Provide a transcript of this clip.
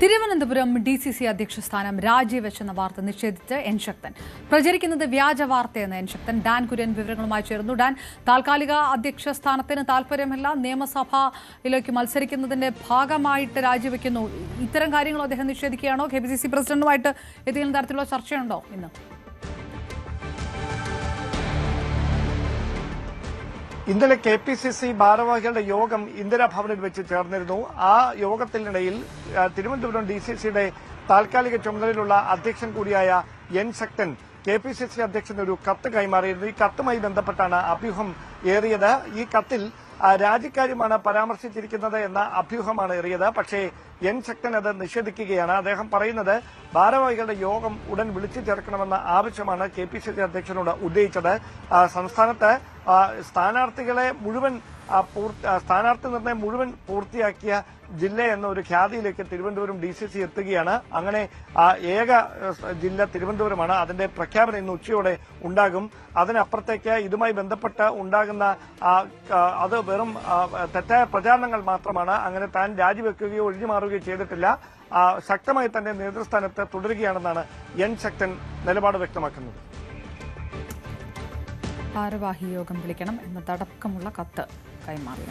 Thiruvananthapuram DCC അധ്യക്ഷ സ്ഥാനം രാജിവെച്ചെന്ന വാർത്ത നിഷേധിച്ച് എൻ ശക്തൻ. പ്രചരിക്കുന്നത് വ്യാജ വാർത്തയെന്ന് എൻ ശക്തൻ. ഡാൻ കുര്യൻ വിവരങ്ങളുമായി ചേർന്നു. ഡാൻ, താൽക്കാലിക അധ്യക്ഷ സ്ഥാനത്തിന് താല്പര്യമില്ല, നിയമസഭയിലേക്ക് മത്സരിക്കുന്നതിന്റെ ഭാഗമായിട്ട് രാജിവെക്കുന്നു. ഇത്തരം കാര്യങ്ങൾ അദ്ദേഹം നിഷേധിക്കുകയാണോ? KPCC പ്രസിഡന്റുമായിട്ട് ഏതെങ്കിലും തരത്തിലുള്ള ചർച്ചയുണ്ടോ ഇന്ന്? ഇന്നലെ KPCC ഭാരവാഹികളുടെ യോഗം ഇന്ദിരാഭവനിൽ വെച്ച് ചേർന്നിരുന്നു. ആ യോഗത്തിനിടയിൽ തിരുവനന്തപുരം DCCയുടെ താൽക്കാലിക ചുമതലയിലുള്ള അധ്യക്ഷൻ കൂടിയായ എൻ ശക്തൻ KPCC അധ്യക്ഷന് ഒരു കത്ത് കൈമാറിയിരുന്നു. ഈ കത്തുമായി ബന്ധപ്പെട്ടാണ് അഭ്യൂഹം ഏറിയത്. ഈ കത്തിൽ രാജിക്കാര്യമാണ് പരാമർശിച്ചിരിക്കുന്നത് എന്ന അഭ്യൂഹമാണ് ഏറിയത്. പക്ഷേ എൻ ശക്തൻ അത് നിഷേധിക്കുകയാണ്. അദ്ദേഹം പറയുന്നത് ഭാരവാഹികളുടെ യോഗം ഉടൻ വിളിച്ചു ചേർക്കണമെന്ന ആവശ്യമാണ് KPCC അധ്യക്ഷനോട് ഉന്നയിച്ചത്. സംസ്ഥാനത്ത് സ്ഥാനാർത്ഥി നിർണയം മുഴുവൻ പൂർത്തിയാക്കിയ ജില്ല എന്ന ഒരു ഖ്യാതിയിലേക്ക് തിരുവനന്തപുരം DCC എത്തുകയാണ്. അങ്ങനെ ഏക ജില്ല തിരുവനന്തപുരമാണ്. അതിന്റെ പ്രഖ്യാപനം ഇന്ന് ഉച്ചയോടെ ഉണ്ടാകും. അതിനപ്പുറത്തേക്ക് ഇതുമായി ബന്ധപ്പെട്ട് ഉണ്ടാകുന്ന അത് വെറും തെറ്റായ പ്രചാരണങ്ങൾ മാത്രമാണ്. അങ്ങനെ താൻ രാജിവെക്കുകയോ ഒഴിഞ്ഞുമാറുകയോ ചെയ്തിട്ടില്ല. ശക്തമായി തന്നെ നേതൃസ്ഥാനത്ത് തുടരുകയാണെന്നാണ് എൻ ശക്തൻ നിലപാട് വ്യക്തമാക്കുന്നത്. ഭാരവാഹി യോഗം വിളിക്കണം എന്നതടക്കമുള്ള കത്ത് കൈമാറി.